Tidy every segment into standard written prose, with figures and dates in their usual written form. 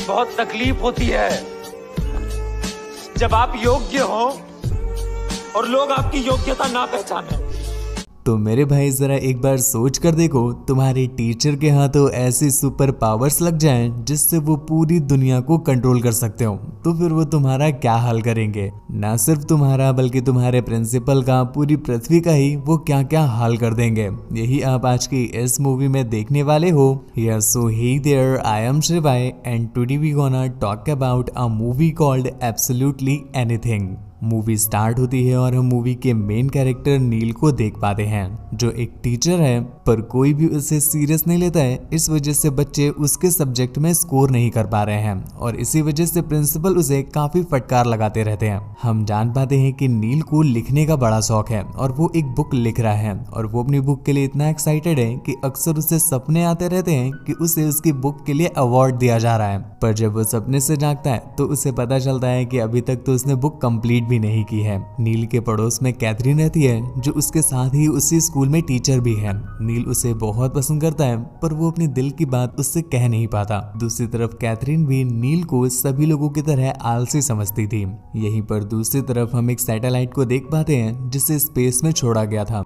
बहुत तकलीफ होती है जब आप योग्य हो और लोग आपकी योग्यता ना पहचाने। तो मेरे भाई जरा एक बार सोच कर देखो, तुम्हारे टीचर के हाथों ऐसी सुपर पावर्स लग जाएं जिससे वो पूरी दुनिया को कंट्रोल कर सकते हो, तो फिर वो तुम्हारा क्या हाल करेंगे। ना सिर्फ तुम्हारा बल्कि तुम्हारे प्रिंसिपल का, पूरी पृथ्वी का ही वो क्या क्या हाल कर देंगे। यही आप आज की इस मूवी में देखने वाले हो। Yes, so hey there, I am Shivay and today we gonna talk about a movie called absolutely anything. Movie start होती है और हम मूवी के मेन कैरेक्टर नील को देख पाते हैं, जो एक टीचर है, पर कोई भी उसे सीरियस नहीं लेता है। इस वजह से बच्चे उसके सब्जेक्ट में स्कोर नहीं कर पा रहे हैं और इसी वजह से प्रिंसिपल उसे काफी फटकार लगाते रहते हैं। हम जान पाते हैं कि नील को लिखने का बड़ा शौक है और वो एक बुक लिख रहा है और वो अपनी बुक के लिए इतना एक्साइटेड है कि अक्सर उसे सपने आते रहते हैं कि उसे उसकी बुक के लिए अवार्ड दिया जा रहा है। पर जब वो सपने से जागता है तो उसे पता चलता है कि अभी तक तो उसने बुक कंप्लीट भी नहीं की है। नील के पड़ोस में कैथरीन रहती है, जो उसके साथ ही उसी स्कूल में टीचर भी है। नील उसे बहुत पसंद करता है, पर वो अपने दिल की बात उससे कह नहीं पाता। दूसरी तरफ कैथरीन भी नील को सभी लोगों की तरह आलसी समझती थी। यहीं पर दूसरी तरफ हम एक सैटेलाइट को देख पाते हैं जिसे स्पेस में छोड़ा गया था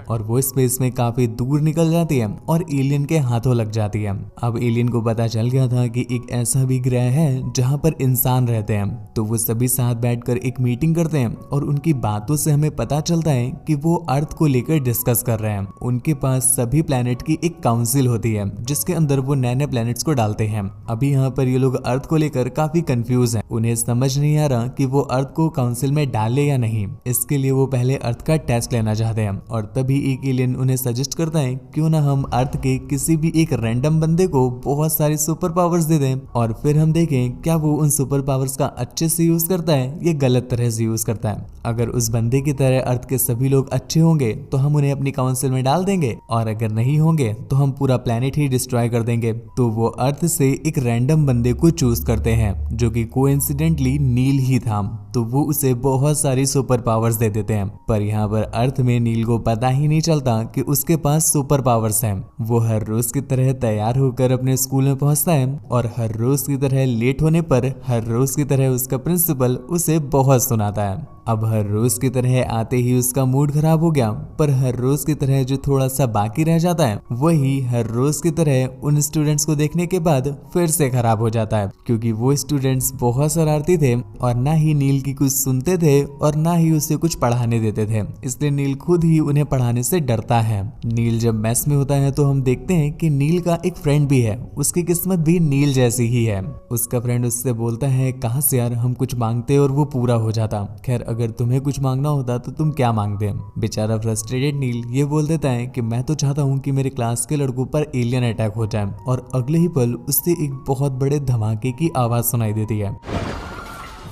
और वो स्पेस में काफी दूर निकल जाती है और एलियन के हाथों लग जाती है। अब एलियन को पता चल गया था कि एक ऐसा भी ग्रह है जहां पर इंसान रहते हैं, तो वो सभी साथ बैठकर एक मीटिंग करते हैं और उनकी बातों से हमें पता चलता है कि वो अर्थ को लेकर डिस्कस कर रहे हैं। उनके पास सभी प्लैनेट की एक काउंसिल होती है जिसके अंदर वो नए नए प्लैनेट्स को डालते हैं। अभी यहाँ पर ये लोग अर्थ को लेकर काफी कंफ्यूज हैं। उन्हें समझ नहीं आ रहा कि वो अर्थ को काउंसिल में डाले या नहीं। इसके लिए वो पहले अर्थ का टेस्ट लेना चाहते हैं और तभी एक एलियन उन्हें सजेस्ट करता है क्यों ना हम अर्थ के किसी भी एक रैंडम बंदे को बहुत सारी सुपर पावर्स दे दें और फिर हम देखें क्या वो उन सुपर पावर्स का अच्छे से यूज करता है या गलत तरह से यूज करता है। अगर उस बंदे की तरह अर्थ के सभी लोग अच्छे होंगे तो हम उन्हें अपनी काउंसिल में डाल देंगे और अगर नहीं होंगे तो हम पूरा प्लेनेट ही डिस्ट्रॉय कर देंगे। तो वो अर्थ से एक रैंडम बंदे को चूज करते हैं जो कि कोइंसिडेंटली नील ही था। तो वो उसे बहुत सारी सुपर पावर्स दे देते हैं, पर यहाँ पर अर्थ में नील को पता ही नहीं चलता कि उसके पास सुपर पावर्स हैं। वो हर रोज की तरह तैयार होकर अपने स्कूल में पहुंचता है और हर रोज की तरह लेट होने पर हर रोज की तरह उसका प्रिंसिपल उसे बहुत सुनाता है। अब हर रोज की तरह आते ही उसका मूड खराब हो गया, पर हर रोज की तरह जो थोड़ा सा बाकी रह जाता है वही हर रोज की तरह उन स्टूडेंट्स को देखने के बाद फिर से खराब हो जाता है, क्योंकि वो स्टूडेंट्स बहुत शरारती थे और ना ही नील की कुछ सुनते थे और ना ही उसे कुछ पढ़ाने देते थे। इसलिए नील खुद ही उन्हें पढ़ाने से डरता है। नील जब मैस में होता है तो हम देखते हैं कि नील का एक फ्रेंड भी है। उसकी किस्मत भी नील जैसी ही है। उसका फ्रेंड उससे बोलता है कहाँ से यार हम कुछ मांगते और वो पूरा हो जाता। खैर अगर तुम्हें कुछ मांगना होता तो तुम क्या मांगते। बेचारा फ्रस्ट्रेटेड नील ये बोल देता है कि मैं तो चाहता हूँ कि मेरे क्लास के लड़कों पर एलियन अटैक हो जाए और अगले ही पल उससे एक बहुत बड़े धमाके की आवाज सुनाई देती है।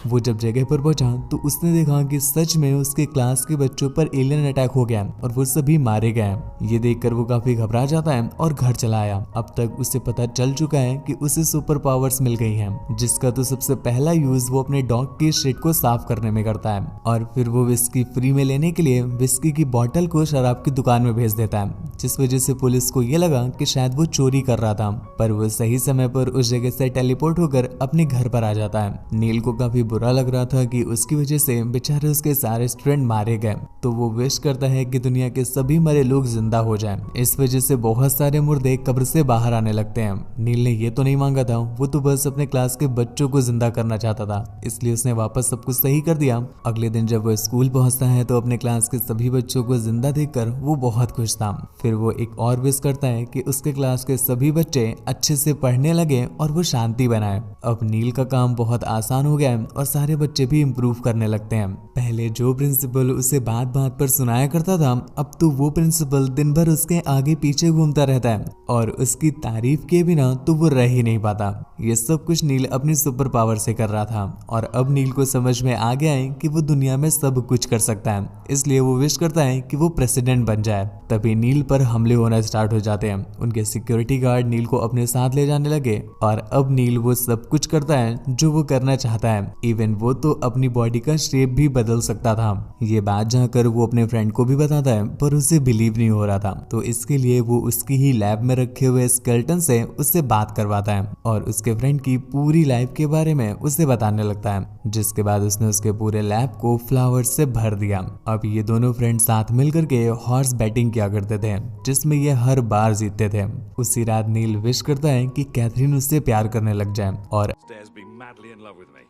वो जब जगह पर पहुंचा तो उसने देखा कि सच में उसके क्लास के बच्चों पर एलियन अटैक हो गया और वो सभी मारे गए। ये देखकर वो काफी घबरा जाता है और घर चला आया। अब तक उसे पता चल चुका है कि उसे सुपर पावर्स मिल गई हैं, जिसका तो सबसे पहला यूज वो अपने डॉग की शिट को साफ करने में करता है और फिर वो विस्की फ्री में लेने के लिए विस्की की बोतल को शराब की दुकान में भेज देता है, जिस वजह से पुलिस को ये लगा कि शायद वो चोरी कर रहा था। पर वो सही समय पर उस जगह से टेलीपोर्ट होकर अपने घर पर आ जाता है। नील को काफी बुरा लग रहा था कि उसकी वजह से बेचारे उसके सारे स्टूडेंट मारे गए, तो वो विश करता है कि दुनिया के सभी मरे लोग जिंदा हो जाएं। इस वजह से बहुत सारे मुर्दे कब्र से बाहर आने लगते हैं। नील ने ये तो नहीं मांगा था, वो तो बस अपने क्लास के बच्चों को जिंदा करना चाहता था, इसलिए उसने वापस सब कुछ सही कर दिया। अगले दिन जब वो स्कूल पहुंचता है तो अपने क्लास के सभी बच्चों को जिंदा देखकर वो बहुत खुश था। फिर वो एक और विश करता है कि उसके क्लास के सभी बच्चे अच्छे से पढ़ने लगे और वो शांति बनाए। अब नील का काम बहुत आसान हो गया है और सारे बच्चे भी इम्प्रूव करने लगते हैं। पहले जो प्रिंसिपल उसे बात बात पर सुनाया करता था, अब तो वो प्रिंसिपल दिन भर उसके आगे पीछे घूमता रहता है और उसकी तारीफ किए बिना तो वो रह ही नहीं पाता। ये सब कुछ नील अपनी सुपर पावर से कर रहा था और अब नील को समझ में आ गया है कि वो दुनिया में सब कुछ कर सकता है, इसलिए वो विश करता है कि वो प्रेसिडेंट बन जाए। तभी नील पर हमले होना स्टार्ट हो जाते हैं। उनके सिक्योरिटी गार्ड नील को अपने साथ ले जाने लगे और अब नील वो सब कुछ करता है जो वो करना चाहता है। इवन वो तो अपनी बॉडी का शेप भी बदल बदल सकता था। ये बात जाकर वो अपने फ्रेंड को भी बताता है, पर उसे बिलीव नहीं हो रहा था। तो इसके लिए वो उसकी ही लैब में रखे हुए स्केलेटन से उससे बात करवाता है और उसके फ्रेंड की पूरी लाइफ के बारे में उसे बताने लगता है, जिसके बाद उसने उसके पूरे लैब को फ्लावर्स से भर दिया। अब ये दोनों फ्रेंड साथ मिलकर के हॉर्स बैटिंग किया करते थे, जिसमें ये हर बार जीतते थे। उसी रात नील विश करता है कि कैथरीन उससे प्यार करने लग जाए और Stares being madly in love with me.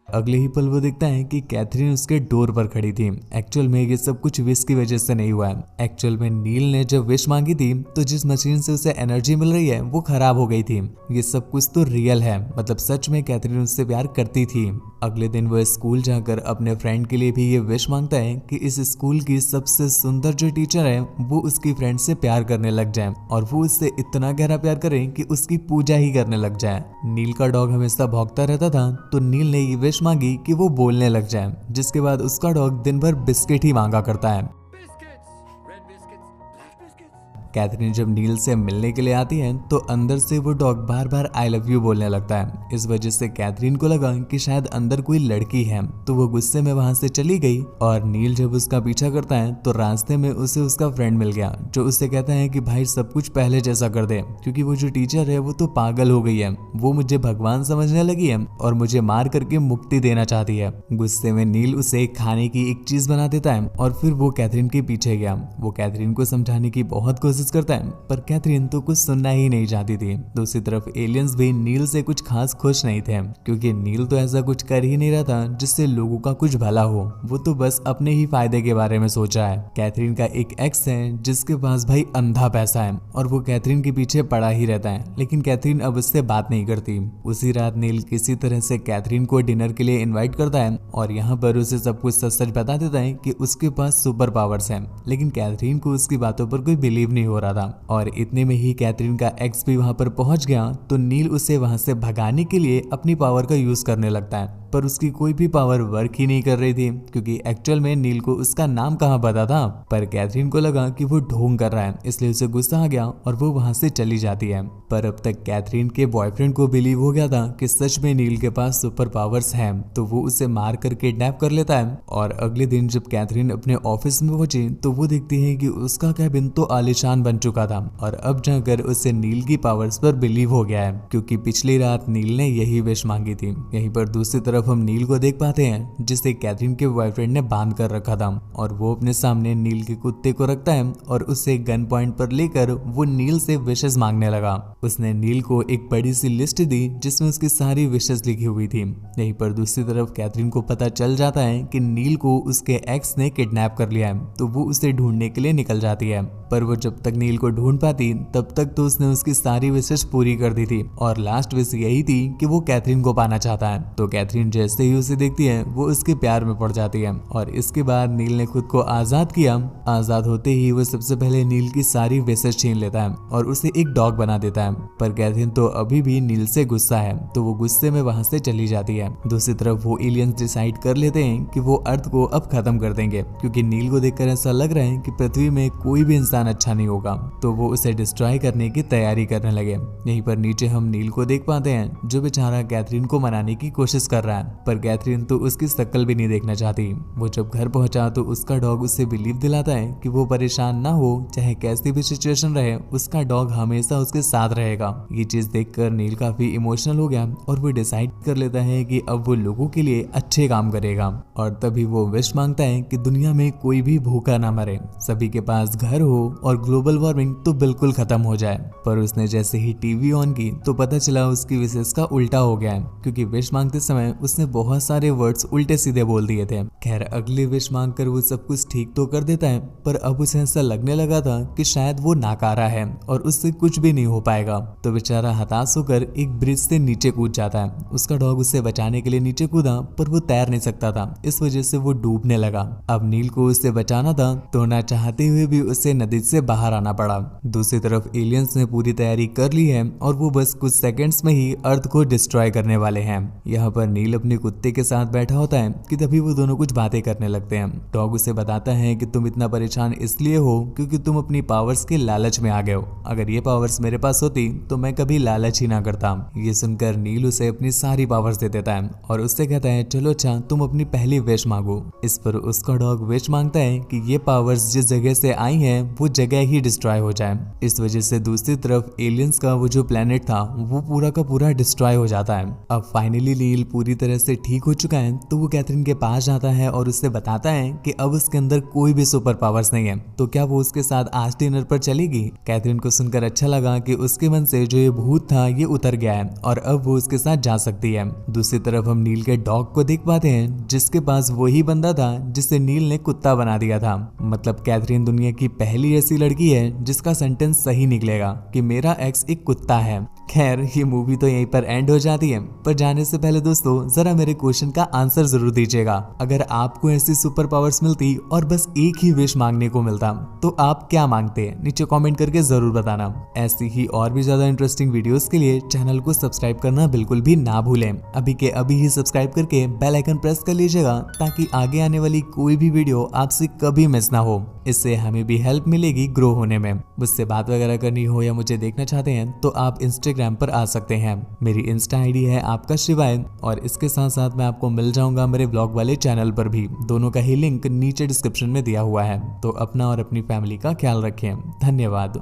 अगले ही पल वो देखता है कि कैथरीन उसके डोर पर खड़ी थी। एक्चुअल में ये सब कुछ विश की वजह से नहीं हुआ है। एक्चुअल में नील ने जब विश मांगी थी तो जिस मशीन से उसे एनर्जी मिल रही है वो खराब हो गई थी। ये सब कुछ तो रियल है, मतलब सच में कैथरीन उससे प्यार करती थी। अगले दिन वो स्कूल जाकर अपने फ्रेंड के लिए भी ये विश मांगता है कि इस स्कूल की सबसे सुंदर जो टीचर है वो उसकी फ्रेंड से प्यार करने लग जाए और वो उससे इतना गहरा प्यार करे कि उसकी पूजा ही करने लग जाए। नील का डॉग हमेशा भौंकता रहता था, तो नील ने ये विश मांगी कि वो बोलने लग जाए, जिसके बाद उसका डॉग दिन भर बिस्किट ही मांगा करता है। Biscuits, red biscuits, black biscuits. Catherine जब नील से मिलने के लिए आती है तो अंदर से वो dog bar bar I love you बोलने लगता है। इस वजह से कैथरीन को लगा कि शायद अंदर कोई लड़की है, तो वो गुस्से में वहां से चली गई और नील जब उसका पीछा करता है तो रास्ते में उसे उसका फ्रेंड मिल गया, जो उससे कहता है कि भाई सब कुछ पहले जैसा कर दे, क्योंकि वो जो टीचर है वो तो पागल हो गई है, वो मुझे भगवान समझने लगी है और मुझे मार करके मुक्ति देना चाहती है। गुस्से में नील उसे खाने की एक चीज बना देता है और फिर वो कैथरीन के पीछे गया। वो कैथरीन को समझाने की बहुत कोशिश करता है, पर कैथरीन तो कुछ सुनना ही नहीं चाहती थी। दूसरी तरफ एलियंस भी नील से कुछ खास खुश नहीं थे, क्योंकि नील तो ऐसा कुछ कर ही नहीं रहा था जिससे लोगों का कुछ भला हो। वो तो बस अपने ही फायदे के बारे में सोच रहा है। कैथरीन का एक एक्स है जिसके पास भाई अंधा पैसा है और वो कैथरीन के पीछे पड़ा ही रहता है, लेकिन कैथरीन अब उससे बात नहीं करती। उसी रात नील किसी तरह से कैथरीन को डिनर के लिए इन्वाइट करता है और यहाँ पर उसे सब कुछ सच सच बता देता है कि उसके पास सुपर पावर्स हैं, लेकिन कैथरीन को उसकी बातों पर कोई बिलीव नहीं हो रहा था। और इतने में ही कैथरीन का एक्स भी वहां पर पहुंच गया, तो नील उसे वहां से भगाने के लिए अपनी पावर का यूज करने लगता है, पर उसकी कोई भी पावर वर्क ही नहीं कर रही थी, क्योंकि एक्चुअल में नील को उसका नाम कहाँ पता था। पर कैथरीन को लगा कि वो ढोंग कर रहा है, इसलिए उसे गुस्सा आ गया और वो वहां से चली जाती है। पर अब तक कैथरीन के बॉयफ्रेंड को बिलीव हो गया था कि सच में नील के पास सुपर पावर्स हैं, तो वो उसे मार कर किडनैप कर लेता है। और अगले दिन जब कैथरीन अपने ऑफिस में पहुंची तो वो देखती है कि उसका कैबिन तो आलीशान बन चुका था और अब जाकर उसे नील की पावर्स पर बिलीव हो गया है, क्योंकि पिछली रात नील ने यही विश मांगी थी। यहीं पर दूसरी तरफ हम नील को देख पाते हैं, जिसे कैथरीन के बॉयफ्रेंड ने बांध कर रखा था और वो अपने सामने नील के कुत्ते को रखता है और उसे गन पॉइंट पर लेकर वो नील से विशेष मांगने लगा। उसने नील को एक बड़ी सी लिस्ट दी जिसमें उसकी सारी विशेष लिखी हुई थी। यहीं पर दूसरी तरफ कैथरीन को पता चल जाता है कि नील को उसके एक्स ने किडनैप कर लिया है, तो वो उसे ढूंढने के लिए निकल जाती है। पर वो जब तक नील को ढूंढ पाती तब तक तो उसने उसकी सारी विशेष पूरी कर दी थी और लास्ट विश यही थी कि वो कैथरीन को पाना चाहता है। तो कैथरीन जैसे ही उसे देखती है वो उसके प्यार में पड़ जाती है और इसके बाद नील ने खुद को आजाद किया। आजाद होते ही वो सबसे पहले नील की सारी विशेष छीन लेता है और उसे एक डॉग बना देता है। पर कैथरीन तो अभी भी नील से गुस्सा है, तो वो गुस्से में वहां से चली जाती है। दूसरी तरफ वो एलियंस डिसाइड कर लेते हैं कि वो अर्थ को अब खत्म कर देंगे, क्योंकि नील को देखकर ऐसा लग रहा है कि पृथ्वी में कोई भी इंसान अच्छा नहीं होगा, तो वो उसे डिस्ट्रॉय करने की तैयारी करने लगे। यहीं पर नीचे हम नील को देख पाते हैं जो बेचारा कैथरीन को मनाने की कोशिश कर रहा है, पर कैथरीन तो उसकी शक्ल भी नहीं देखना चाहती। वो जब घर पहुंचा तो उसका डॉग उसे बिलीव दिलाता है कि वो परेशान ना हो, चाहे कैसी भी सिचुएशन रहे, उसका डॉग हमेशा उसके साथ रहेगा। ये चीज देखकर नील काफी इमोशनल हो गया और वो डिसाइड कर लेता है कि अब वो लोगों के लिए अच्छे काम करेगा। और तभी वो विश मांगता है कि दुनिया में कोई भी भूखा ना मरे, सभी के पास घर हो और ग्लोबल वार्मिंग तो बिल्कुल खत्म हो जाए। पर उसने जैसे ही टीवी ऑन की तो पता चला उसकी विशेष का उल्टा हो गया है, क्योंकि विश मांगते समय उसने बहुत सारे वर्ड्स उल्टे सीधे बोल दिए थे। खैर अगली विश मांगकर वो सब कुछ ठीक तो कर देता है, पर अब उसे ऐसा लगने लगा था कि शायद वो नाकारा है और उससे कुछ भी नहीं हो पाएगा। तो बेचारा हताश होकर एक ब्रिज से नीचे कूद जाता है। उसका डॉग उसे बचाने के लिए नीचे कूदा, पर वो तैर नहीं सकता था, इस वजह से वो डूबने लगा। अब नील को उससे बचाना था, तो ना चाहते हुए भी उसे नदी ब्रिज से बाहर आना पड़ा। दूसरी तरफ एलियंस ने पूरी तैयारी कर ली है और वो बस कुछ सेकंड्स में ही अर्थ को डिस्ट्रॉय करने वाले हैं। यहाँ पर नील अपने कुत्ते के साथ बैठा होता है कि तभी वो दोनों कुछ बातें करने लगते हैं। डॉग उसे बताता है कि तुम इतना परेशान इसलिए हो क्योंकि तुम अपनी पावर्स के लालच में आ गए हो। अगर ये पावर्स मेरे पास होती तो मैं कभी लालच ही ना करता। ये सुनकर नील उसे अपनी सारी पावर्स दे देता है और उससे कहता है चलो अच्छा तुम अपनी पहली विश मांगो। इस पर उसका डॉग विश मांगता है कि ये पावर्स जिस जगह से आई हैं वो जगह ही डिस्ट्रॉय हो जाए। इस वजह से दूसरी तरफ एलियंस का वो जो प्लेनेट था वो पूरा का पूरा डिस्ट्रॉय हो जाता है। अब फाइनली नील पूरी तरह से ठीक हो चुका है तो वो कैथरीन के पास जाता है और उससे बताता है कि अब उसके अंदर कोई भी सुपर पावर्स नहीं है तो क्या वो उसके साथ आज डिनर पर चलेगी। कैथरीन को सुनकर अच्छा लगा कि उसके मन से जो ये भूत था ये उतर गया है और अब वो उसके साथ जा सकती है। दूसरी तरफ हम नील के डॉग को देख पाते हैं जिसके पास वही बंदा था जिसे नील ने कुत्ता बना दिया था। मतलब कैथरीन दुनिया की पहली ऐसी लड़की है जिसका सेंटेंस सही निकलेगा कि मेरा एक्स एक कुत्ता है। खैर ये मूवी तो यहीं पर एंड हो जाती है, पर जाने से पहले दोस्तों जरा मेरे क्वेश्चन का आंसर जरूर दीजिएगा। अगर आपको ऐसी सुपर पावर्स मिलती और बस एक ही विश मांगने को मिलता तो आप क्या मांगते? नीचे कमेंट करके जरूर बताना। ऐसी ही और भी ज्यादा इंटरेस्टिंग वीडियोस के लिए चैनल को सब्सक्राइब करना बिल्कुल भी ना भूलें। अभी के अभी ही सब्सक्राइब करके बेल आइकन प्रेस कर लीजिएगा ताकि आगे आने वाली कोई भी वीडियो आपसे कभी मिस ना हो। इससे हमें भी हेल्प मिलेगी ग्रो होने में। मुझसे बात वगैरह करनी हो या मुझे देखना चाहते हैं तो आप इंस्टाग्राम पर आ सकते हैं। मेरी इंस्टा आईडी है आपका शिवाय और इसके साथ साथ मैं आपको मिल जाऊंगा मेरे ब्लॉग वाले चैनल पर भी। दोनों का ही लिंक नीचे डिस्क्रिप्शन में दिया हुआ है। तो अपना और अपनी फैमिली का ख्याल रखें। धन्यवाद।